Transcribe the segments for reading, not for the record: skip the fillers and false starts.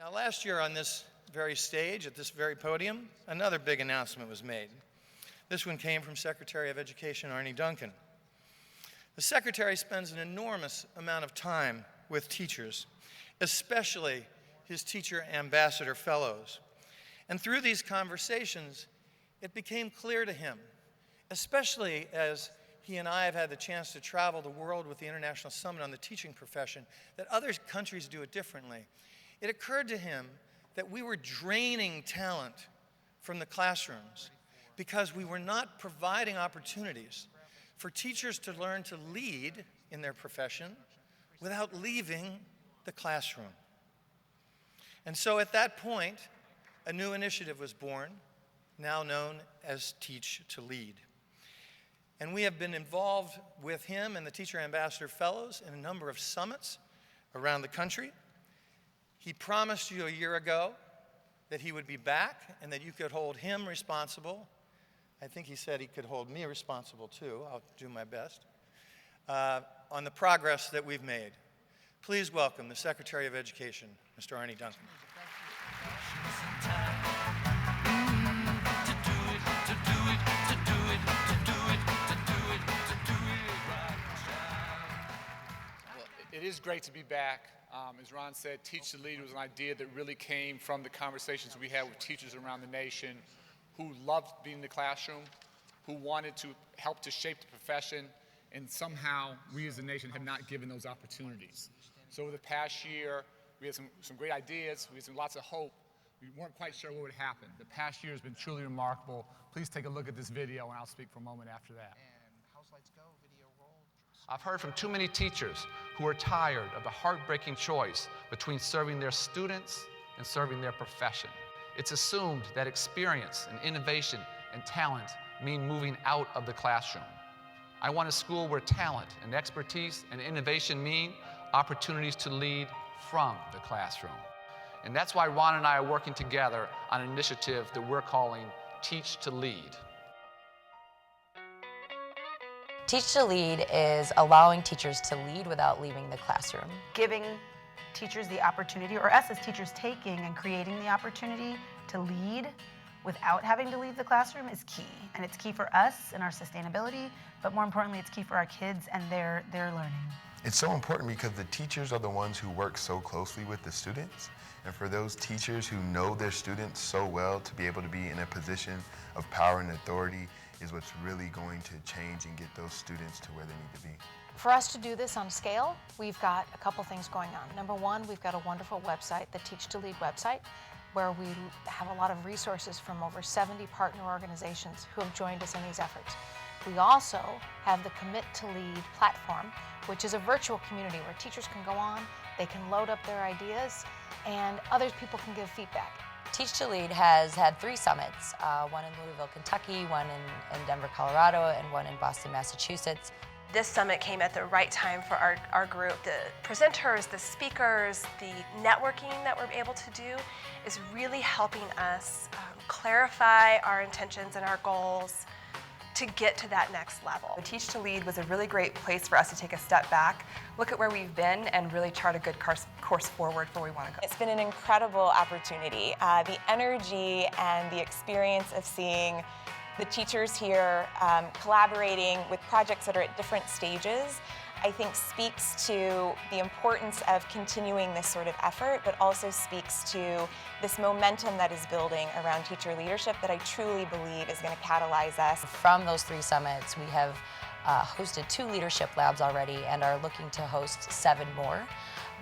Now, last year on this very stage, at this very podium, another big announcement was made. This one came from Secretary of Education Arne Duncan. The Secretary spends an enormous amount of time with teachers, especially his teacher ambassador fellows. And through these conversations, it became clear to him, especially as he and I have had the chance to travel the world with the International Summit on the Teaching Profession, that other countries do it differently. It occurred to him that we were draining talent from the classrooms because we were not providing opportunities for teachers to learn to lead in their profession without leaving the classroom. And so at that point, a new initiative was born, now known as Teach to Lead. And we have been involved with him and the Teacher Ambassador Fellows in a number of summits around the country. He promised you a year ago that he would be back and that you could hold him responsible. I think he said he could hold me responsible too. I'll do my best. On the progress that we've made. Please welcome the Secretary of Education, Mr. Arne Duncan. It is great to be back. As Ron said, Teach to Lead was an idea that really came from the conversations we had with teachers around the nation who loved being in the classroom, who wanted to help to shape the profession, and somehow we as a nation have not given those opportunities. So over the past year, we had some great ideas, we had lots of hope. We weren't quite sure what would happen. The past year has been truly remarkable. Please take a look at this video and I'll speak for a moment after that. House lights go, video roll. I've heard from too many teachers who are tired of the heartbreaking choice between serving their students and serving their profession. It's assumed that experience and innovation and talent mean moving out of the classroom. I want a school where talent and expertise and innovation mean opportunities to lead from the classroom. And that's why Ron and I are working together on an initiative that we're calling Teach to Lead. Teach to Lead is allowing teachers to lead without leaving the classroom. Giving teachers the opportunity, or us as teachers taking and creating the opportunity to lead without having to leave the classroom is key. And it's key for us and our sustainability, but more importantly, it's key for our kids and their learning. It's so important because the teachers are the ones who work so closely with the students. And for those teachers who know their students so well, to be able to be in a position of power and authority is what's really going to change and get those students to where they need to be. For us to do this on scale, we've got a couple things going on. Number one, we've got a wonderful website, the Teach to Lead website, where we have a lot of resources from over 70 partner organizations who have joined us in these efforts. We also have the Commit to Lead platform, which is a virtual community where teachers can go on, they can load up their ideas, and other people can give feedback. Teach to Lead has had 3 summits, one in Louisville, Kentucky, one in Denver, Colorado, and one in Boston, Massachusetts. This summit came at the right time for our group. The presenters, the speakers, the networking that we're able to do is really helping us clarify our intentions and our goals to get to that next level. Teach to Lead was a really great place for us to take a step back, look at where we've been, and really chart a good course forward for where we want to go. It's been an incredible opportunity. The energy and the experience of seeing the teachers here collaborating with projects that are at different stages, I think speaks to the importance of continuing this sort of effort, but also speaks to this momentum that is building around teacher leadership that I truly believe is going to catalyze us. From those 3 summits, we have hosted 2 leadership labs already and are looking to host 7 more.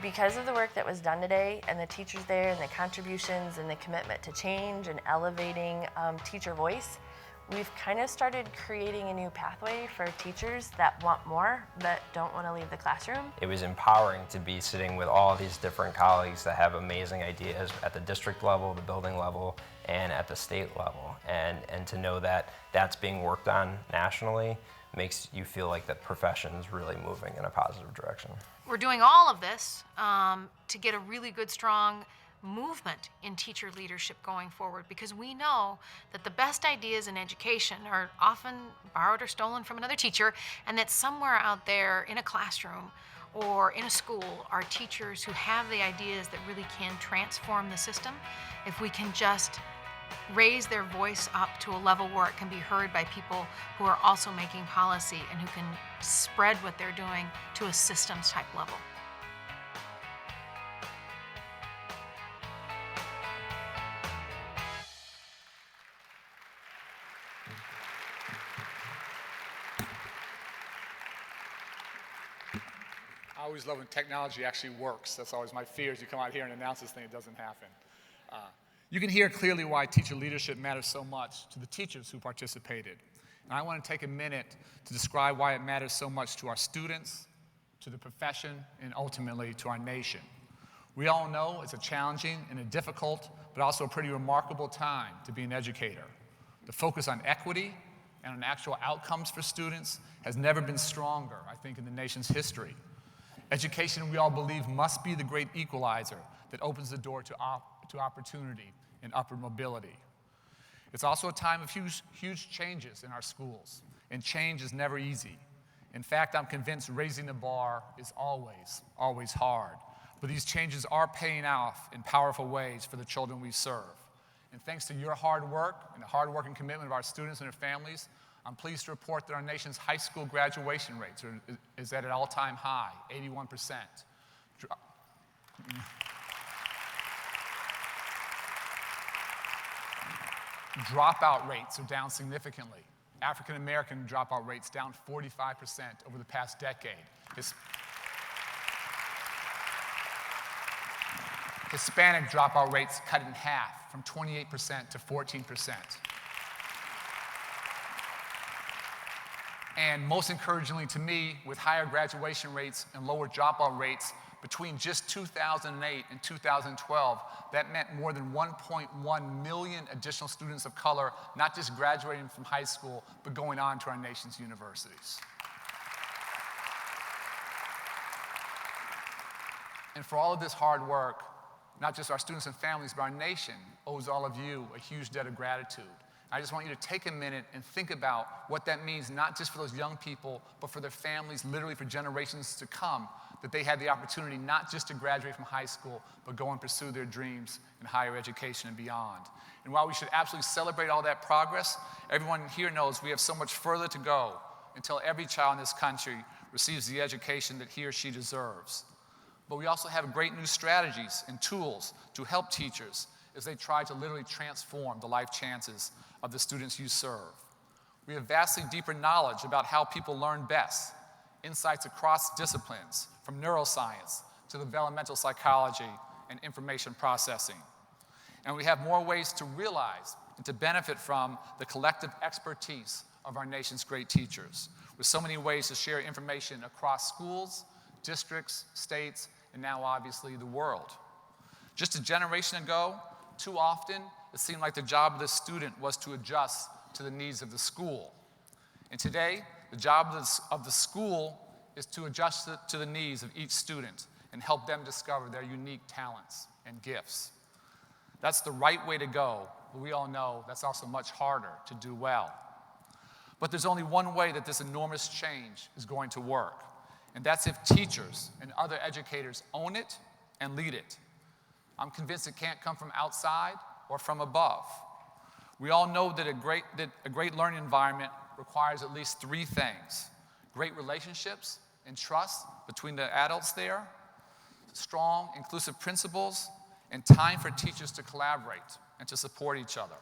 Because of the work that was done today and the teachers there and the contributions and the commitment to change and elevating teacher voice, we've kind of started creating a new pathway for teachers that want more but don't want to leave the classroom. It was empowering to be sitting with all these different colleagues that have amazing ideas at the district level, the building level, and at the state level. And to know that that's being worked on nationally makes you feel like the profession is really moving in a positive direction. We're doing all of this to get a really good, strong movement in teacher leadership going forward, because we know that the best ideas in education are often borrowed or stolen from another teacher, and that somewhere out there in a classroom or in a school are teachers who have the ideas that really can transform the system, if we can just raise their voice up to a level where it can be heard by people who are also making policy and who can spread what they're doing to a systems type level. I always love when technology actually works. That's always my fear, is you come out here and announce this thing, it doesn't happen. You can hear clearly why teacher leadership matters so much to the teachers who participated. And I want to take a minute to describe why it matters so much to our students, to the profession, and ultimately to our nation. We all know it's a challenging and a difficult, but also a pretty remarkable time to be an educator. The focus on equity and on actual outcomes for students has never been stronger, I think, in the nation's history. Education, we all believe, must be the great equalizer that opens the door to opportunity and upward mobility. It's also a time of huge changes in our schools, and change is never easy. In fact, I'm convinced raising the bar is always hard. But these changes are paying off in powerful ways for the children we serve. And thanks to your hard work and the hard work and commitment of our students and their families, I'm pleased to report that our nation's high school graduation rate is at an all-time high, 81%. Dropout rates are down significantly. African American dropout rates down 45% over the past decade. Hispanic dropout rates cut in half, from 28% to 14%. And most encouragingly to me, with higher graduation rates and lower dropout rates, between just 2008 and 2012, that meant more than 1.1 million additional students of color, not just graduating from high school, but going on to our nation's universities. And for all of this hard work, not just our students and families, but our nation owes all of you a huge debt of gratitude. I just want you to take a minute and think about what that means, not just for those young people, but for their families, literally for generations to come, that they had the opportunity not just to graduate from high school, but go and pursue their dreams in higher education and beyond. And while we should absolutely celebrate all that progress, everyone here knows we have so much further to go until every child in this country receives the education that he or she deserves. But we also have great new strategies and tools to help teachers as they try to literally transform the life chances of the students you serve. We have vastly deeper knowledge about how people learn best, insights across disciplines, from neuroscience to developmental psychology and information processing. And we have more ways to realize and to benefit from the collective expertise of our nation's great teachers, with so many ways to share information across schools, districts, states, and now obviously the world. Just a generation ago, too often, it seemed like the job of the student was to adjust to the needs of the school. And today, the job of the school is to adjust to the needs of each student and help them discover their unique talents and gifts. That's the right way to go, but we all know that's also much harder to do well. But there's only one way that this enormous change is going to work, and that's if teachers and other educators own it and lead it. I'm convinced it can't come from outside or from above. We all know that a great learning environment requires at least three things: great relationships and trust between the adults there, strong, inclusive principals, and time for teachers to collaborate and to support each other.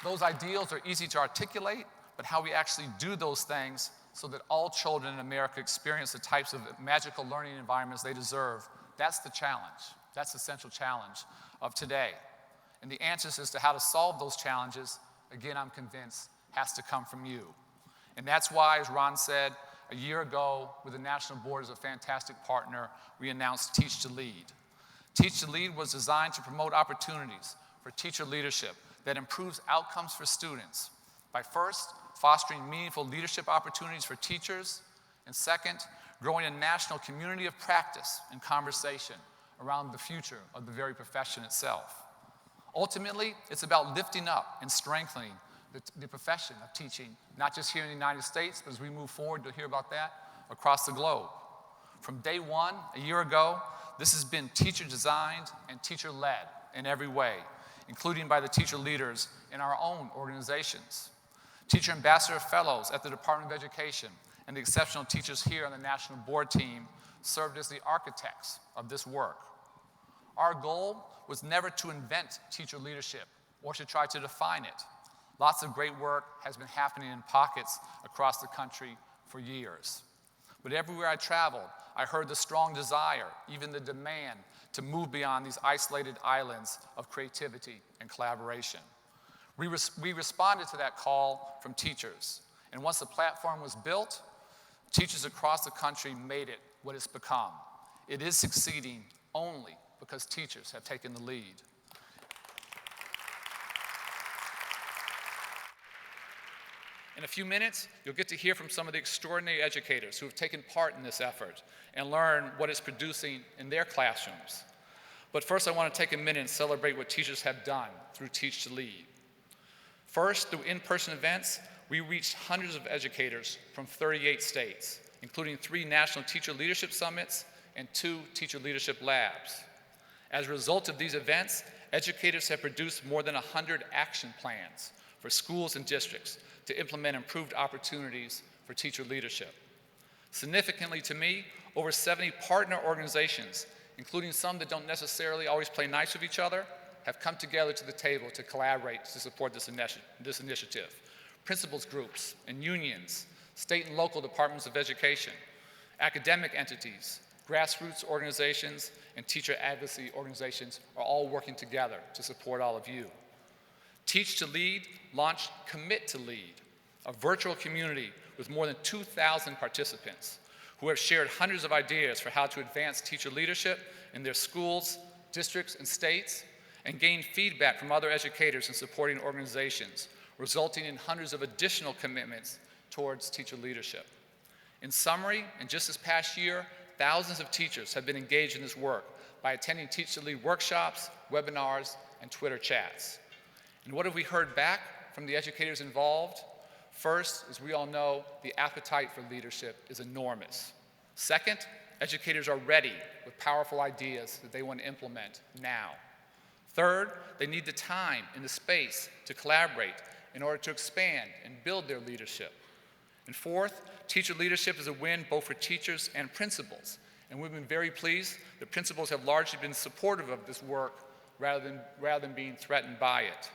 Those ideals are easy to articulate, but how we actually do those things so that all children in America experience the types of magical learning environments they deserve, that's the challenge. That's the central challenge of today. And the answers as to how to solve those challenges, again, I'm convinced, has to come from you. And that's why, as Ron said, a year ago, with the National Board as a fantastic partner, we announced Teach to Lead. Teach to Lead was designed to promote opportunities for teacher leadership that improves outcomes for students by first, fostering meaningful leadership opportunities for teachers, and second, growing a national community of practice and conversation around the future of the very profession itself. Ultimately, it's about lifting up and strengthening the profession of teaching, not just here in the United States, but as we move forward, you'll hear about that across the globe. From day one, a year ago, this has been teacher-designed and teacher-led in every way, including by the teacher leaders in our own organizations. Teacher Ambassador Fellows at the Department of Education and the exceptional teachers here on the National Board team served as the architects of this work. Our goal was never to invent teacher leadership or to try to define it. Lots of great work has been happening in pockets across the country for years. But everywhere I traveled, I heard the strong desire, even the demand, to move beyond these isolated islands of creativity and collaboration. We responded to that call from teachers, and once the platform was built, teachers across the country made it what it's become. It is succeeding only because teachers have taken the lead. In a few minutes, you'll get to hear from some of the extraordinary educators who have taken part in this effort and learn what it's producing in their classrooms. But first, I want to take a minute and celebrate what teachers have done through Teach to Lead. First, through in-person events, we reached hundreds of educators from 38 states, including 3 National Teacher Leadership Summits and 2 Teacher Leadership Labs. As a result of these events, educators have produced more than 100 action plans for schools and districts to implement improved opportunities for teacher leadership. Significantly to me, over 70 partner organizations, including some that don't necessarily always play nice with each other, have come together to the table to collaborate to support this initiative. Principals groups and unions, state and local departments of education, academic entities, grassroots organizations, and teacher advocacy organizations are all working together to support all of you. Teach to Lead launched Commit to Lead, a virtual community with more than 2,000 participants who have shared hundreds of ideas for how to advance teacher leadership in their schools, districts, and states, and gain feedback from other educators and supporting organizations, resulting in hundreds of additional commitments towards teacher leadership. In summary, in just this past year, thousands of teachers have been engaged in this work by attending Teach to Lead workshops, webinars, and Twitter chats. And what have we heard back from the educators involved? First, as we all know, the appetite for leadership is enormous. Second, educators are ready with powerful ideas that they want to implement now. Third, they need the time and the space to collaborate in order to expand and build their leadership. And fourth, teacher leadership is a win both for teachers and principals. And we've been very pleased that principals have largely been supportive of this work rather than being threatened by it.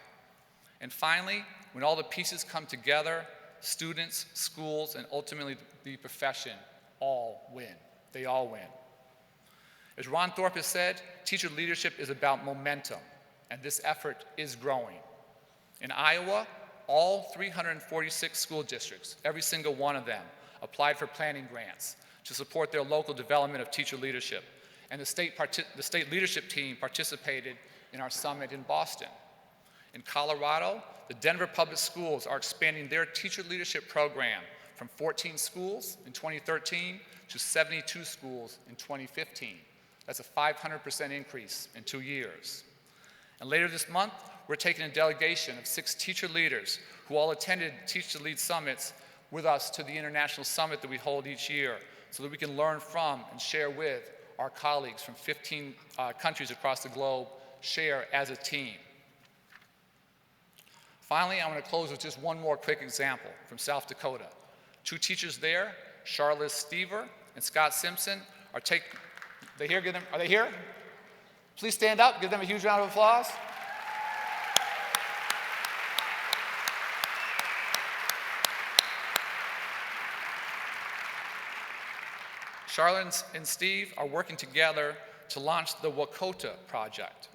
And finally, when all the pieces come together, students, schools, and ultimately the profession all win. They all win. As Ron Thorpe has said, teacher leadership is about momentum, and this effort is growing. In Iowa, all 346 school districts, every single one of them, applied for planning grants to support their local development of teacher leadership, and the state leadership team participated in our summit in Boston. In Colorado, the Denver Public Schools are expanding their teacher leadership program from 14 schools in 2013 to 72 schools in 2015. That's a 500% increase in 2 years. And later this month, we're taking a delegation of 6 teacher leaders who all attended Teach to Lead summits with us to the international summit that we hold each year so that we can learn from and share with our colleagues from 15 countries across the globe, share as a team. Finally, I want to close with just one more quick example from South Dakota. 2 teachers there, Charlotte Stever and Scott Simpson, are they here? Are they here? Please stand up, give them a huge round of applause. Charlotte and Steve are working together to launch the CoTA Project.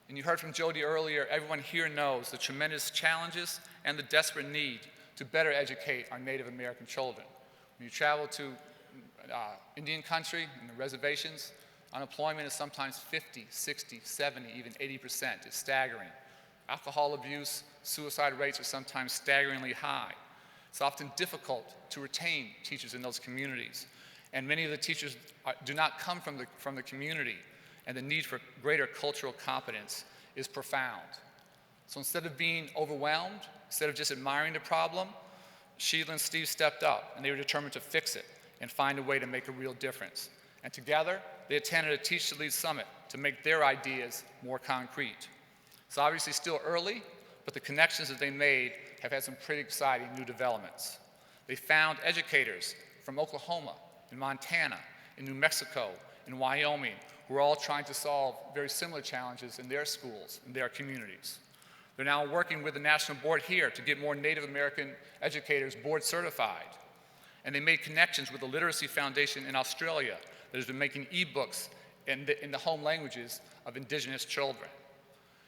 And you heard from Jody earlier, everyone here knows the tremendous challenges and the desperate need to better educate our Native American children. When you travel to Indian country and the reservations, unemployment is sometimes 50, 60, 70, even 80%. It's staggering. Alcohol abuse, suicide rates are sometimes staggeringly high. It's often difficult to retain teachers in those communities. And many of the teachers do not come from the community, and the need for greater cultural competence is profound. So instead of being overwhelmed Instead of just admiring the problem, Sheila and Steve stepped up, and they were determined to fix it and find a way to make a real difference. And together, they attended a Teach to Lead summit to make their ideas more concrete. It's obviously still early, but the connections that they made have had some pretty exciting new developments. They found educators from Oklahoma, and Montana, in New Mexico, in Wyoming, who are all trying to solve very similar challenges in their schools, in their communities. They're now working with the national board here to get more Native American educators board certified. And they made connections with the Literacy Foundation in Australia that has been making ebooks in the home languages of Indigenous children.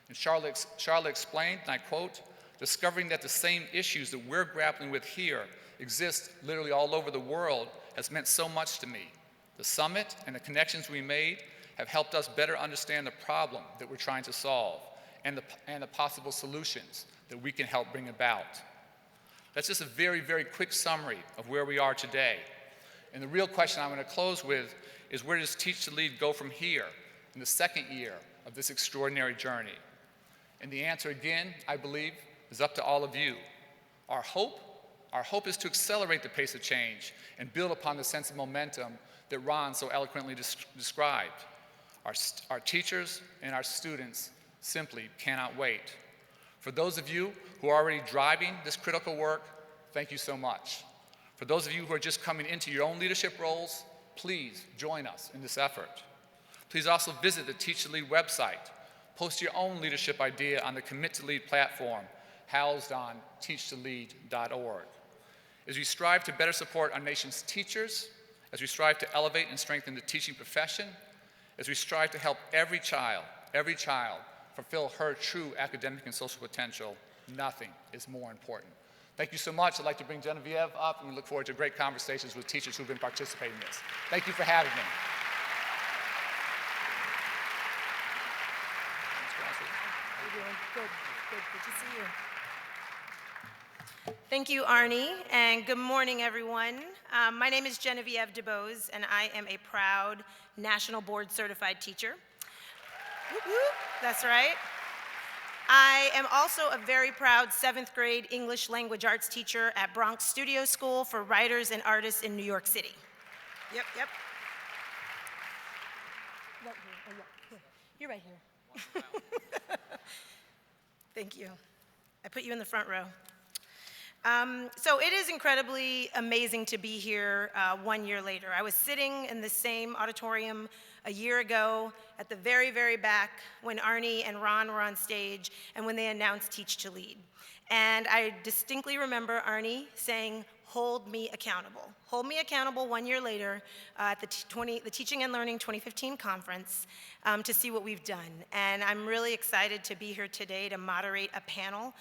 And Charlotte explained, and I quote, "Discovering that the same issues that we're grappling with here exist literally all over the world has meant so much to me. The summit and the connections we made have helped us better understand the problem that we're trying to solve and the possible solutions that we can help bring about." That's just a very, very quick summary of where we are today. And the real question I'm going to close with is, where does Teach to Lead go from here in the second year of this extraordinary journey? And the answer, again, I believe, is up to all of you. Our hope is to accelerate the pace of change and build upon the sense of momentum that Ron so eloquently described. Our teachers and our students simply cannot wait. For those of you who are already driving this critical work, thank you so much. For those of you who are just coming into your own leadership roles, please join us in this effort. Please also visit the Teach to Lead website. Post your own leadership idea on the Commit to Lead platform, housed on teachtolead.org. As we strive to better support our nation's teachers, as we strive to elevate and strengthen the teaching profession, as we strive to help every child fulfill her true academic and social potential, nothing is more important. Thank you so much. I'd like to bring Genevieve up, and we look forward to great conversations with teachers who've been participating in this. Thank you for having me. How you doing? Good to see you. Thank you, Arne, and good morning, everyone. My name is Genevieve DeBose, and I am a proud National Board Certified teacher. Whoop, whoop. That's right. I am also a very proud 7th grade English language arts teacher at Bronx Studio School for Writers and Artists in New York City. Yep. Right here. Oh, yeah. Here. You're right here. Thank you. I put you in the front row. So it is incredibly amazing to be here 1 year later. I was sitting in the same auditorium a year ago at the very, very back when Arne and Ron were on stage and when they announced Teach to Lead. And I distinctly remember Arne saying, "Hold me accountable." Hold me accountable 1 year later at the Teaching and Learning 2015 conference to see what we've done. And I'm really excited to be here today to moderate a panel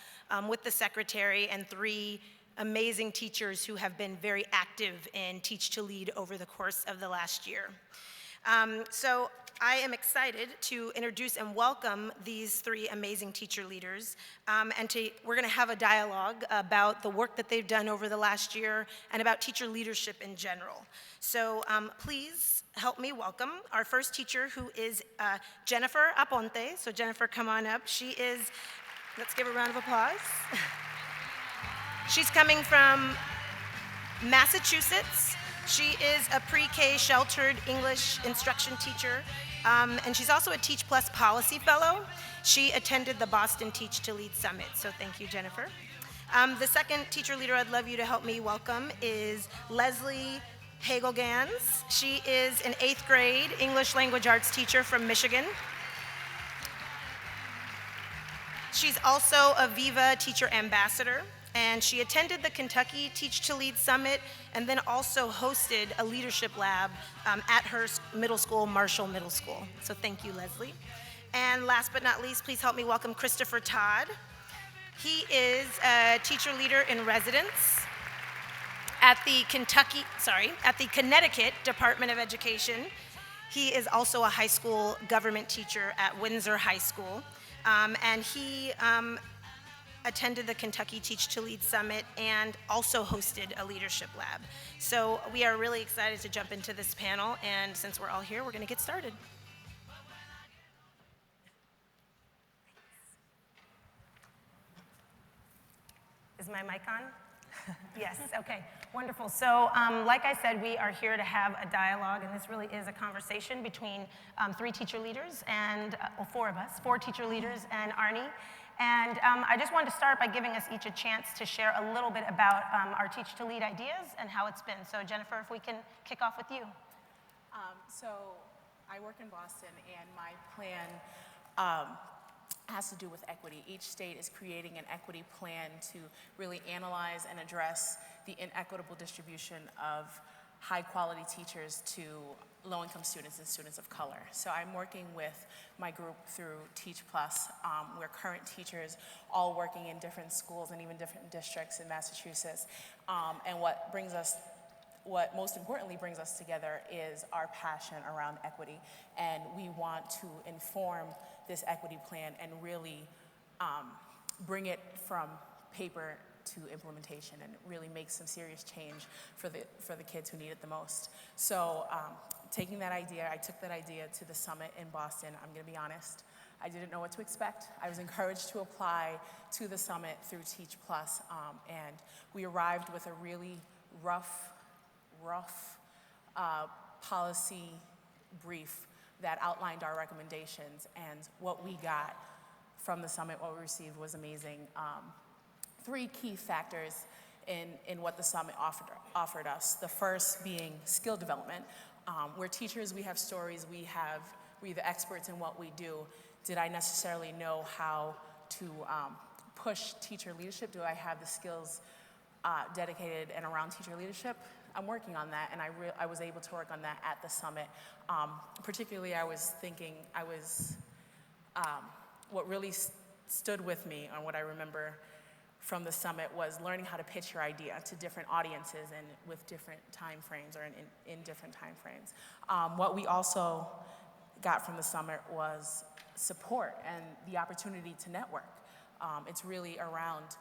with the secretary and 3 amazing teachers who have been very active in Teach to Lead over the course of the last year. So I am excited to introduce and welcome these 3 amazing teacher leaders, we're going to have a dialogue about the work that they've done over the last year and about teacher leadership in general. So please help me welcome our first teacher, who is Jennifer Aponte. So Jennifer, come on up. She is, let's give a round of applause. She's coming from Massachusetts. She is a pre-K sheltered English instruction teacher, and she's also a Teach Plus Policy Fellow. She attended the Boston Teach to Lead Summit, so thank you, Jennifer. The second teacher leader I'd love you to help me welcome is Leslie Hagelgans. She is an 8th grade English language arts teacher from Michigan. She's also a Viva Teacher Ambassador, and she attended the Kentucky Teach to Lead Summit and then also hosted a leadership lab at her middle school, Marshall Middle School. So thank you, Leslie. And last but not least, please help me welcome Christopher Todd. He is a teacher leader in residence at the Connecticut Department of Education. He is also a high school government teacher at Windsor High School, and he attended the Kentucky Teach to Lead Summit and also hosted a leadership lab. So we are really excited to jump into this panel, and since we're all here, we're going to get started. my mic on? Yes, okay, wonderful. So like I said, we are here to have a dialogue, and this really is a conversation between 3 teacher leaders and, well, 4 of us, 4 teacher leaders and Arne. And I just wanted to start by giving us each a chance to share a little bit about our Teach to Lead ideas and how it's been. So Jennifer, if we can kick off with you. So I work in Boston, and my plan has to do with equity. Each state is creating an equity plan to really analyze and address the inequitable distribution of high-quality teachers to low-income students and students of color. So I'm working with my group through Teach Plus. We're current teachers all working in different schools and even different districts in Massachusetts. And what most importantly brings us together is our passion around equity. And we want to inform this equity plan and really bring it from paper to implementation and really make some serious change for the kids who need it the most. So taking that idea, I took that idea to the summit in Boston. I'm gonna be honest, I didn't know what to expect. I was encouraged to apply to the summit through Teach Plus, and we arrived with a really rough policy brief that outlined our recommendations, and what we got from the summit, what we received was amazing. 3 key factors in what the summit offered us. The first being skill development. We're teachers, we have stories, we're the experts in what we do. Did I necessarily know how to push teacher leadership? Do I have the skills dedicated and around teacher leadership? I'm working on that, and I was able to work on that at the summit. Particularly, what really stood with me on what I remember from the summit was learning how to pitch your idea to different audiences and with different time frames or in different time frames. What we also got from the summit was support and the opportunity to network. It's really around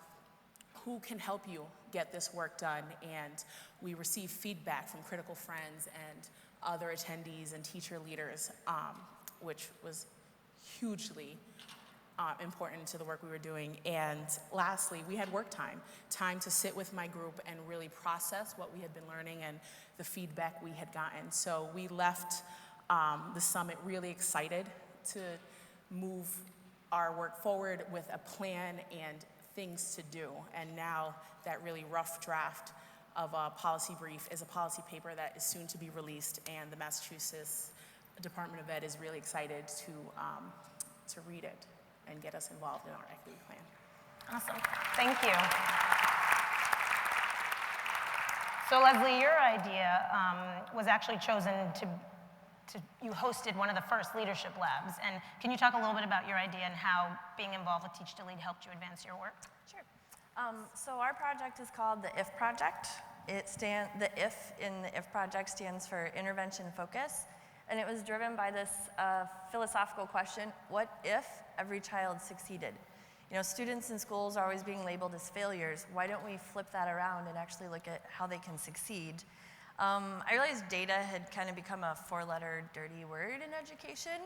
who can help you get this work done, and we received feedback from critical friends and other attendees and teacher leaders, which was hugely important to the work we were doing. And lastly, we had work time to sit with my group and really process what we had been learning and the feedback we had gotten. So we left the summit really excited to move our work forward with a plan and things to do. And now that really rough draft of a policy brief is a policy paper that is soon to be released, and the Massachusetts Department of Ed is really excited to read it and get us involved in our equity plan. Awesome, thank you. So Leslie, your idea was actually chosen you hosted one of the first leadership labs, and can you talk a little bit about your idea and how being involved with Teach to Lead helped you advance your work? Sure. So our project is called the IF Project. The IF in the IF Project stands for Intervention Focus, and it was driven by this philosophical question: what if every child succeeded? You know, students in schools are always being labeled as failures. Why don't we flip that around and actually look at how they can succeed? I realized data had kind of become a 4-letter dirty word in education,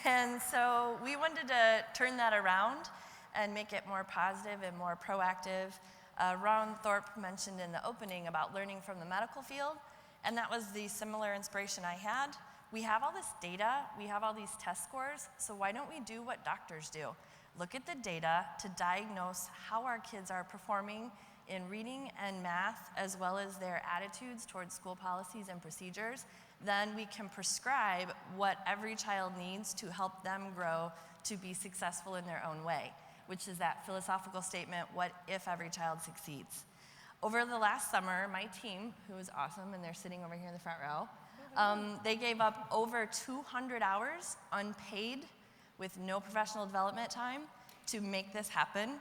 and so we wanted to turn that around and make it more positive and more proactive. Ron Thorpe mentioned in the opening about learning from the medical field, and that was the similar inspiration I had. We have all this data, we have all these test scores, so why don't we do what doctors do? Look at the data to diagnose how our kids are performing in reading and math, as well as their attitudes towards school policies and procedures. Then we can prescribe what every child needs to help them grow to be successful in their own way, which is that philosophical statement, what if every child succeeds? Over the last summer, my team, who is awesome, and they're sitting over here in the front row, they gave up over 200 hours unpaid with no professional development time to make this happen.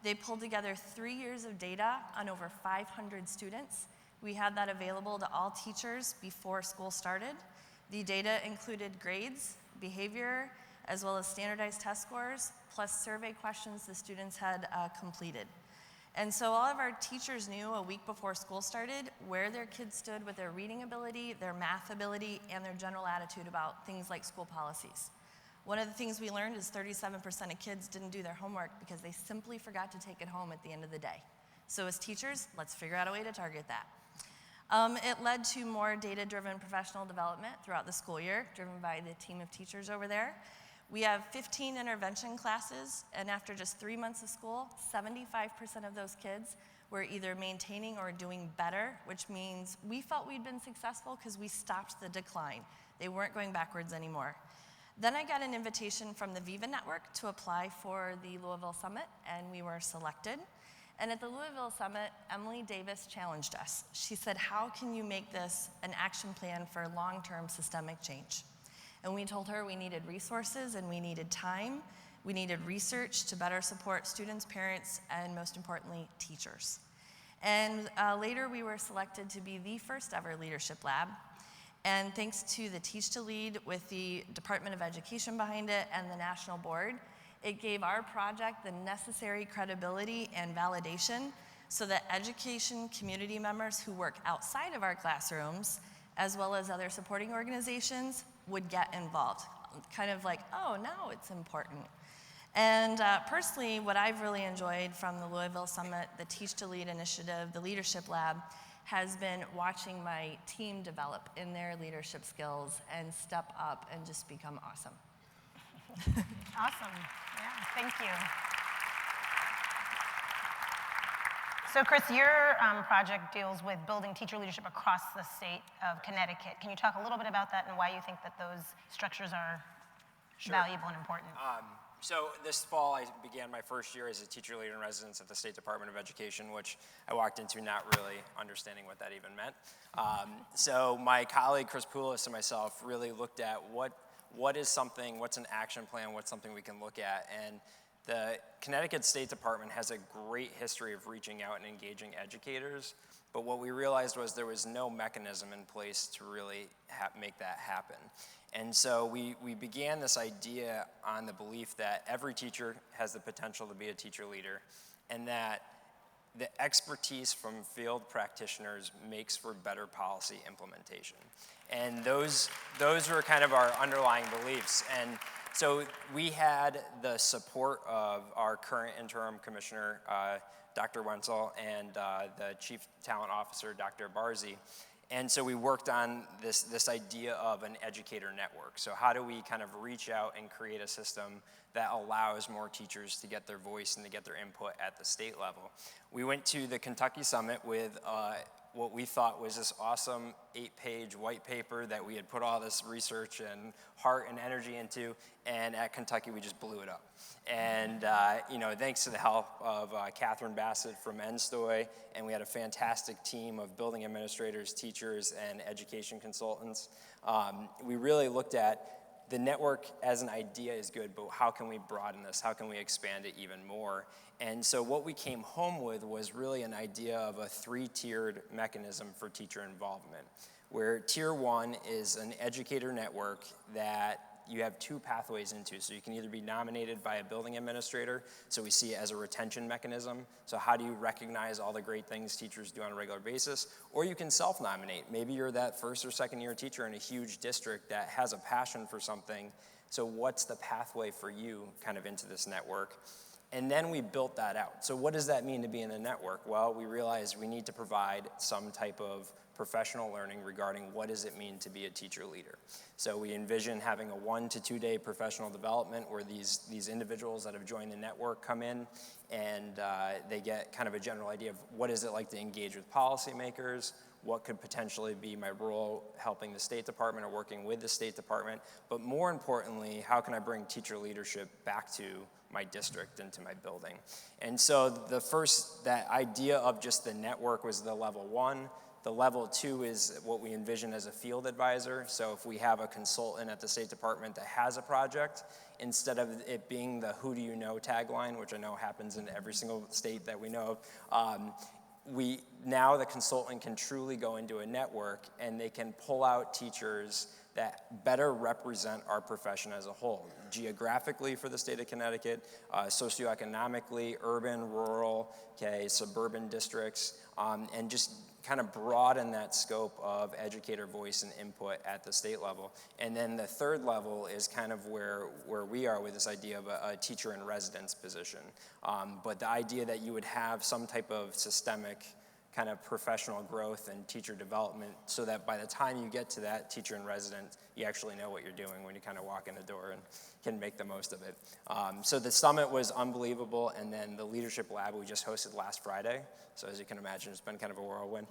They pulled together 3 years of data on over 500 students. We had that available to all teachers before school started. The data included grades, behavior, as well as standardized test scores, plus survey questions the students had completed. And so all of our teachers knew a week before school started where their kids stood with their reading ability, their math ability, and their general attitude about things like school policies. One of the things we learned is 37% of kids didn't do their homework because they simply forgot to take it home at the end of the day. So as teachers, let's figure out a way to target that. It led to more data-driven professional development throughout the school year, driven by the team of teachers over there. We have 15 intervention classes, and after just 3 months of school, 75% of those kids were either maintaining or doing better, which means we felt we'd been successful because we stopped the decline. They weren't going backwards anymore. Then I got an invitation from the Viva Network to apply for the Louisville Summit, and we were selected. And at the Louisville Summit, Emily Davis challenged us. She said, how can you make this an action plan for long-term systemic change? And we told her we needed resources and we needed time. We needed research to better support students, parents, and most importantly, teachers. And later we were selected to be the first ever leadership lab. And thanks to the Teach to Lead with the Department of Education behind it and the National Board, it gave our project the necessary credibility and validation so that education community members who work outside of our classrooms, as well as other supporting organizations, would get involved. Kind of like, oh, now it's important. And personally, what I've really enjoyed from the Louisville Summit, the Teach to Lead initiative, the Leadership Lab, has been watching my team develop in their leadership skills and step up and just become awesome. Awesome. Yeah, thank you. So Chris, your project deals with building teacher leadership across the state of Connecticut. Can you talk a little bit about that and why you think that those structures are valuable and important? So this fall, I began my first year as a teacher leader in residence at the State Department of Education, which I walked into not really understanding what that even meant. So my colleague, Chris Poulos, and myself really looked at what is something, what's an action plan, what's something we can look at. And the Connecticut State Department has a great history of reaching out and engaging educators, but what we realized was there was no mechanism in place to really make that happen. And so we began this idea on the belief that every teacher has the potential to be a teacher leader, and that the expertise from field practitioners makes for better policy implementation. And those were kind of our underlying beliefs. And so we had the support of our current interim commissioner, Dr. Wenzel, and the chief talent officer, Dr. Barzi. And so we worked on this idea of an educator network. So how do we kind of reach out and create a system that allows more teachers to get their voice and to get their input at the state level? We went to the Kentucky Summit with what we thought was this awesome 8-page white paper that we had put all this research and heart and energy into, and at Kentucky we just blew it up. And thanks to the help of Catherine Bassett from NSTOY, and we had a fantastic team of building administrators, teachers, and education consultants. We really looked at the network as an idea is good, but how can we broaden this? How can we expand it even more? And so what we came home with was really an idea of a 3-tiered mechanism for teacher involvement, where tier 1 is an educator network that you have 2 pathways into. So you can either be nominated by a building administrator, so we see it as a retention mechanism. So how do you recognize all the great things teachers do on a regular basis? Or you can self-nominate. Maybe you're that first or second year teacher in a huge district that has a passion for something. So what's the pathway for you kind of into this network? And then we built that out. So what does that mean to be in a network? Well, we realized we need to provide some type of professional learning regarding what does it mean to be a teacher leader. So we envision having a 1 to 2 day professional development where these individuals that have joined the network come in and they get kind of a general idea of what is it like to engage with policymakers, what could potentially be my role helping the State Department or working with the State Department, but more importantly, how can I bring teacher leadership back to my district and to my building? And so that idea of just the network was the level 1. The level 2 is what we envision as a field advisor. So if we have a consultant at the State Department that has a project, instead of it being the who do you know tagline, which I know happens in every single state that we know of, now the consultant can truly go into a network and they can pull out teachers that better represent our profession as a whole, geographically for the state of Connecticut, socioeconomically, urban, rural, suburban districts, and just kind of broaden that scope of educator voice and input at the state level. And then the third level is kind of where we are with this idea of a teacher in residence position. But the idea that you would have some type of systemic kind of professional growth and teacher development so that by the time you get to that teacher in residence, you actually know what you're doing when you kind of walk in the door and can make the most of it. So the summit was unbelievable, and then the leadership lab we just hosted last Friday, so as you can imagine, it's been kind of a whirlwind,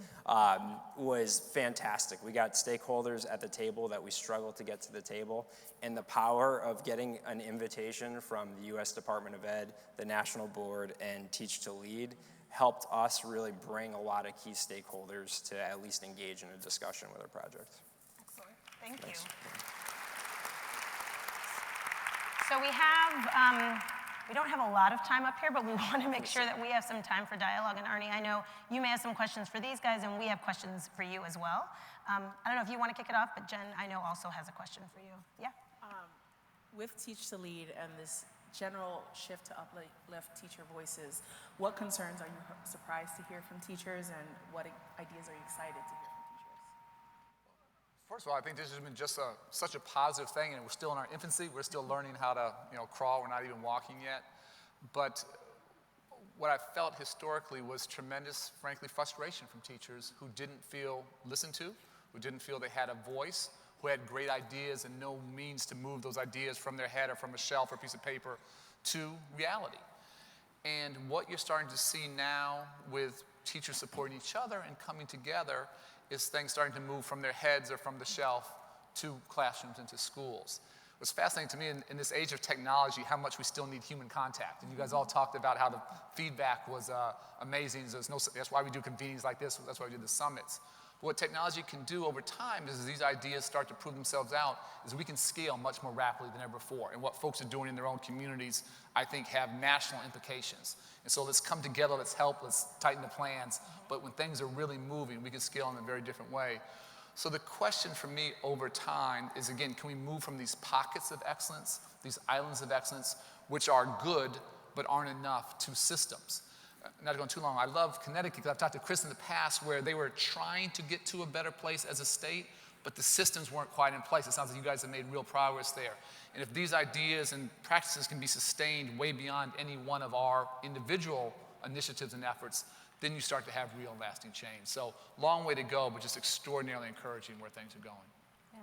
was fantastic. We got stakeholders at the table that we struggled to get to the table, and the power of getting an invitation from the U.S. Department of Ed, the National Board, and Teach to Lead helped us really bring a lot of key stakeholders to at least engage in a discussion with our project. Excellent. Thank Thanks. you. So we don't have a lot of time up here, but we want to make sure that we have some time for dialogue. And Arne, I know you may have some questions for these guys, and we have questions for you as well. I don't know if you want to kick it off, but Jen, I know, also has a question for you. Yeah? With Teach to Lead and this general shift to uplift teacher voices, what concerns are you surprised to hear from teachers, and what ideas are you excited to hear from teachers? First of all, I think this has been just such a positive thing, and we're still in our infancy. We're still learning how to crawl. We're not even walking yet. But what I felt historically was tremendous, frankly, frustration from teachers who didn't feel listened to, who didn't feel they had a voice, who had great ideas and no means to move those ideas from their head or from a shelf or a piece of paper to reality. And what you're starting to see now with teachers supporting each other and coming together is things starting to move from their heads or from the shelf to classrooms and to schools. It was fascinating to me in this age of technology how much we still need human contact. And you guys all talked about how the feedback was amazing. That's why we do convenings like this. That's why we do the summits. But what technology can do over time is, as these ideas start to prove themselves out, is we can scale much more rapidly than ever before. And what folks are doing in their own communities, I think, have national implications. And so let's come together, let's help, let's tighten the plans. But when things are really moving, we can scale in a very different way. So the question for me over time is, again, can we move from these pockets of excellence, these islands of excellence, which are good but aren't enough, to systems? Not going too long, I love Connecticut because I've talked to Chris in the past where they were trying to get to a better place as a state, but the systems weren't quite in place. It sounds like you guys have made real progress there. And if these ideas and practices can be sustained way beyond any one of our individual initiatives and efforts, then you start to have real lasting change. So long way to go, but just extraordinarily encouraging where things are going. Yeah.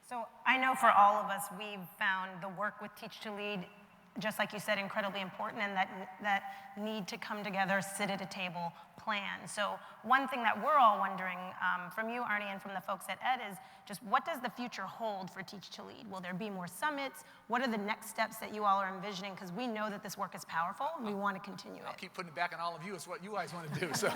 So I know for all of us, we've found the work with Teach to Lead, just like you said, incredibly important, and that need to come together, sit at a table, plan. So one thing that we're all wondering from you, Arne, and from the folks at Ed is just what does the future hold for Teach to Lead? Will there be more summits? What are the next steps that you all are envisioning? Because we know that this work is powerful, and we want to continue it. I'll keep putting it back on all of you. It's what you guys want to do. So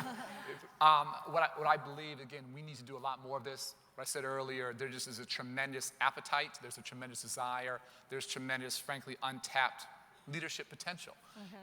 what I believe, again, we need to do a lot more of this. What I said earlier, there just is a tremendous appetite, there's a tremendous desire, there's tremendous, frankly, untapped leadership potential.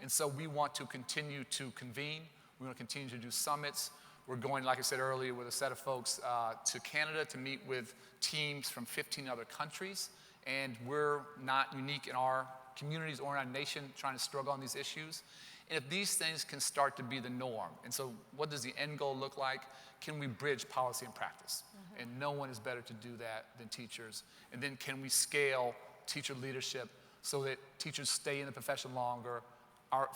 And so we want to continue to convene, we want to continue to do summits. We're going, like I said earlier, with a set of folks to Canada to meet with teams from 15 other countries, and we're not unique in our communities or in our nation trying to struggle on these issues. And if these things can start to be the norm, and so what does the end goal look like? Can we bridge policy and practice? And no one is better to do that than teachers. And then can we scale teacher leadership so that teachers stay in the profession longer,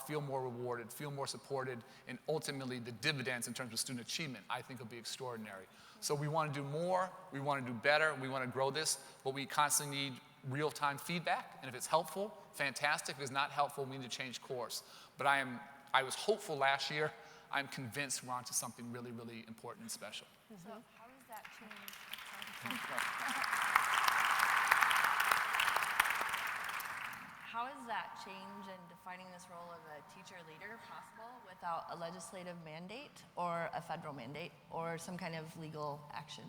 feel more rewarded, feel more supported, and ultimately the dividends in terms of student achievement, I think, will be extraordinary. So we want to do more, we want to do better, we want to grow this, but we constantly need real-time feedback, and if it's helpful, fantastic. If it's not helpful, we need to change course. But I was hopeful last year. I'm convinced we're onto something really, really important and special. So how does that change? How is that change in defining this role of a teacher leader possible without a legislative mandate or a federal mandate or some kind of legal action?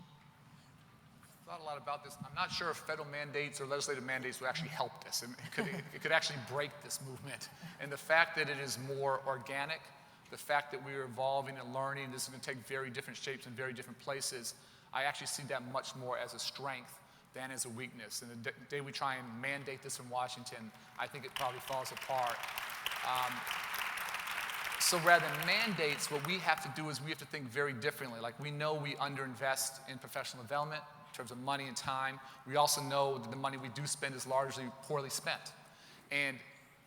Thought a lot about this. I'm not sure if federal mandates or legislative mandates would actually help this. It could actually break this movement. And the fact that it is more organic, the fact that we are evolving and learning, this is going to take very different shapes in very different places, I actually see that much more as a strength than as a weakness. And the day we try and mandate this from Washington, I think it probably falls apart. So rather than mandates, what we have to do is we have to think very differently. Like, we know we underinvest in professional development in terms of money and time. We also know that the money we do spend is largely poorly spent. And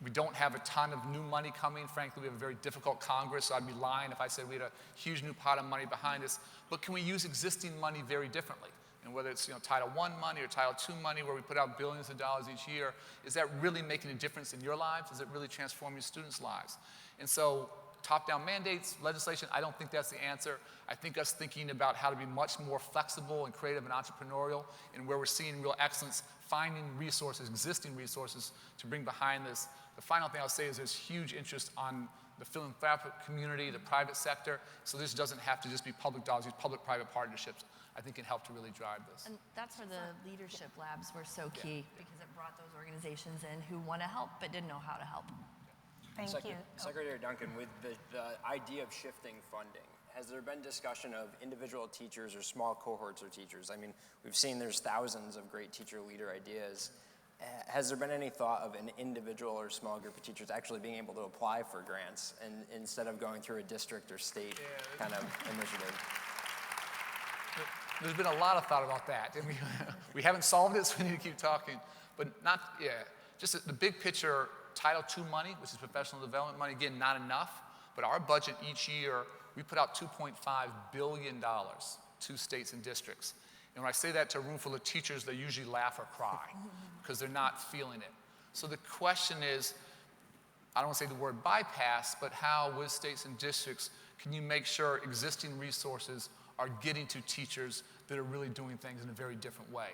we don't have a ton of new money coming. Frankly, we have a very difficult Congress, so I'd be lying if I said we had a huge new pot of money behind us. But can we use existing money very differently? And whether it's Title I money or Title II money, where we put out billions of dollars each year, is that really making a difference in your lives? Is it really transforming students' lives? And so top-down mandates, legislation, I don't think that's the answer. I think us thinking about how to be much more flexible and creative and entrepreneurial, and where we're seeing real excellence, finding resources, existing resources to bring behind this. The final thing I'll say is there's huge interest on the philanthropic community, the private sector, so this doesn't have to just be public dollars. These public-private partnerships, I think, can help to really drive this. And that's where the leadership labs were so key, because it brought those organizations in who want to help but didn't know how to help. Thank you. Secretary Duncan, with the idea of shifting funding, has there been discussion of individual teachers or small cohorts of teachers? I mean, we've seen there's thousands of great teacher leader ideas. Has there been any thought of an individual or small group of teachers actually being able to apply for grants and instead of going through a district or state kind of initiative? There's been a lot of thought about that. And we haven't solved it, so we need to keep talking. But just the big picture, Title II money, which is professional development money, again, not enough. But our budget each year, we put out $2.5 billion to states and districts. And when I say that to a room full of teachers, they usually laugh or cry because they're not feeling it. So the question is, I don't want to say the word bypass, but how with states and districts can you make sure existing resources are getting to teachers that are really doing things in a very different way?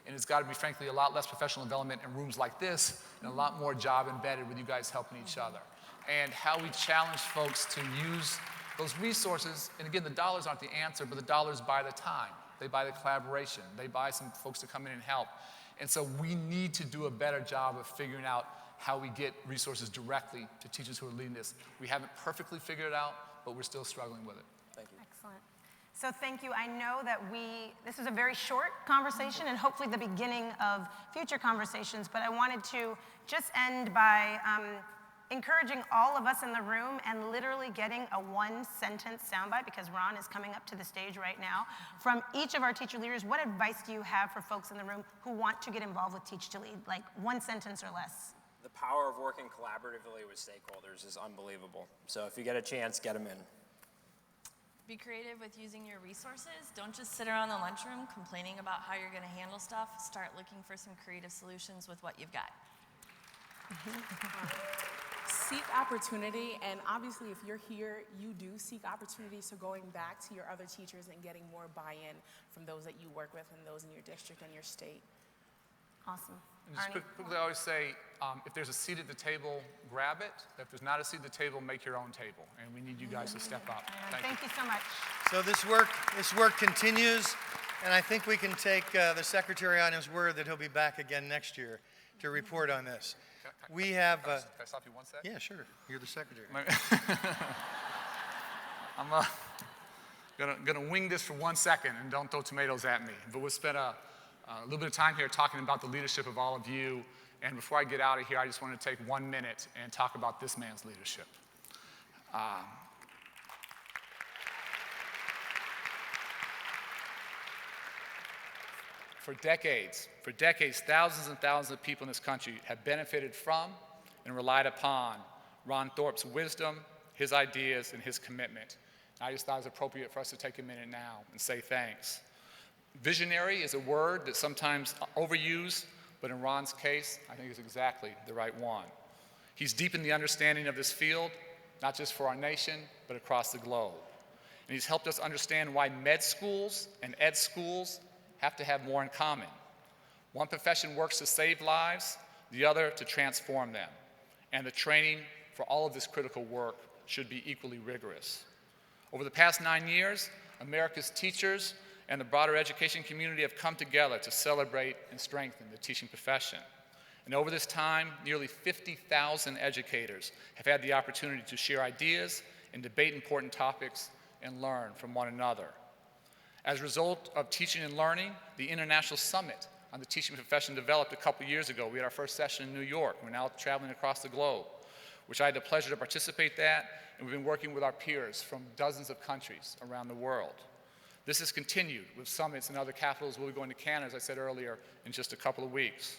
And it's got to be, frankly, a lot less professional development in rooms like this and a lot more job embedded with you guys helping each other. And how we challenge folks to use those resources, and again, the dollars aren't the answer, but the dollars buy the time. They buy the collaboration. They buy some folks to come in and help. And so we need to do a better job of figuring out how we get resources directly to teachers who are leading this. We haven't perfectly figured it out, but we're still struggling with it. Thank you. Excellent. So thank you. I know that this was a very short conversation and hopefully the beginning of future conversations, but I wanted to just end by encouraging all of us in the room and literally getting a one-sentence soundbite, because Ron is coming up to the stage right now, from each of our teacher leaders. What advice do you have for folks in the room who want to get involved with Teach to Lead? Like one sentence or less. The power of working collaboratively with stakeholders is unbelievable. So if you get a chance, get them in. Be creative with using your resources. Don't just sit around the lunchroom complaining about how you're going to handle stuff. Start looking for some creative solutions with what you've got. Seek opportunity, and obviously if you're here, you do seek opportunities, so going back to your other teachers and getting more buy-in from those that you work with and those in your district and your state. Awesome. And just quickly, I always say, if there's a seat at the table, grab it. If there's not a seat at the table, make your own table. And we need you guys to step up. Thank you so much. So this work continues, and I think we can take the Secretary on his word that he'll be back again next year to report on this. We have... Can I stop you 1 second? Yeah, sure. You're the Secretary. I'm gonna wing this for 1 second and don't throw tomatoes at me. But we'll spend a little bit of time here talking about the leadership of all of you. And before I get out of here, I just want to take 1 minute and talk about this man's leadership. For decades, thousands and thousands of people in this country have benefited from and relied upon Ron Thorpe's wisdom, his ideas, and his commitment. And I just thought it was appropriate for us to take a minute now and say thanks. Visionary is a word that's sometimes overused, but in Ron's case, I think is exactly the right one. He's deep in the understanding of this field, not just for our nation, but across the globe. And he's helped us understand why med schools and ed schools have to have more in common. One profession works to save lives, the other to transform them. And the training for all of this critical work should be equally rigorous. Over the past 9 years, America's teachers and the broader education community have come together to celebrate and strengthen the teaching profession. And over this time, nearly 50,000 educators have had the opportunity to share ideas and debate important topics and learn from one another. As a result of teaching and learning, the International Summit on the teaching profession developed a couple years ago. We had our first session in New York. We're now traveling across the globe, which I had the pleasure to participate in that, and we've been working with our peers from dozens of countries around the world. This has continued with summits in other capitals. We'll be going to Canada, as I said earlier, in just a couple of weeks.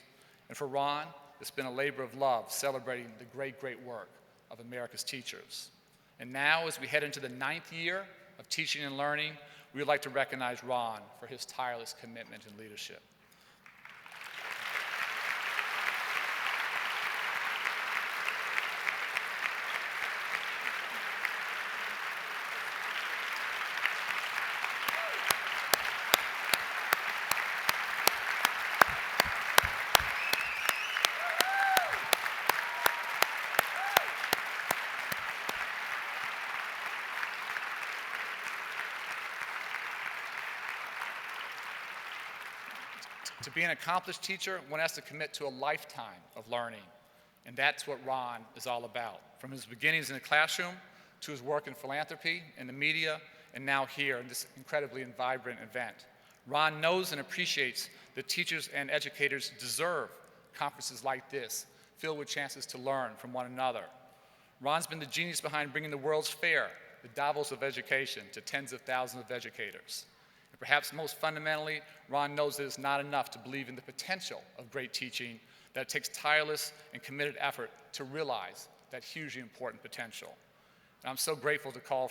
And for Ron, it's been a labor of love celebrating the great, great work of America's teachers. And now, as we head into the 9th year of teaching and learning, we would like to recognize Ron for his tireless commitment and leadership. To be an accomplished teacher, one has to commit to a lifetime of learning. And that's what Ron is all about. From his beginnings in the classroom to his work in philanthropy, in the media, and now here in this incredibly vibrant event. Ron knows and appreciates that teachers and educators deserve conferences like this, filled with chances to learn from one another. Ron's been the genius behind bringing the World's Fair, the Davos of education, to tens of thousands of educators. And perhaps most fundamentally, Ron knows that it's not enough to believe in the potential of great teaching, that it takes tireless and committed effort to realize that hugely important potential. And I'm so grateful to call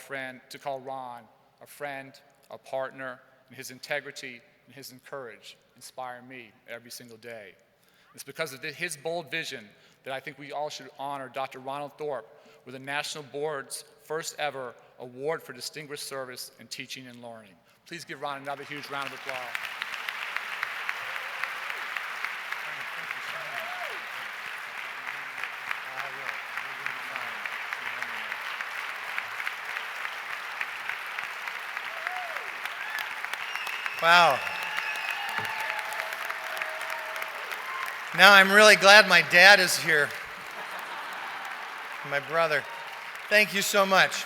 Ron a friend, a partner, and his integrity and his courage inspire me every single day. It's because of his bold vision that I think we all should honor Dr. Ronald Thorpe with the National Board's first ever Award for Distinguished Service in Teaching and Learning. Please give Ron another huge round of applause. Wow. Now I'm really glad my dad is here. My brother. Thank you so much.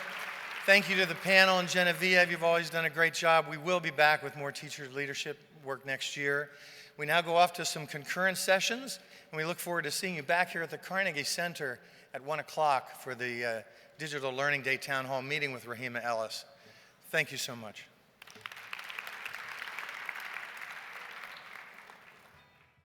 Thank you to the panel and Genevieve. You've always done a great job. We will be back with more teacher leadership work next year. We now go off to some concurrent sessions, and we look forward to seeing you back here at the Carnegie Center at 1 o'clock for the Digital Learning Day Town Hall meeting with Rahima Ellis. Thank you so much.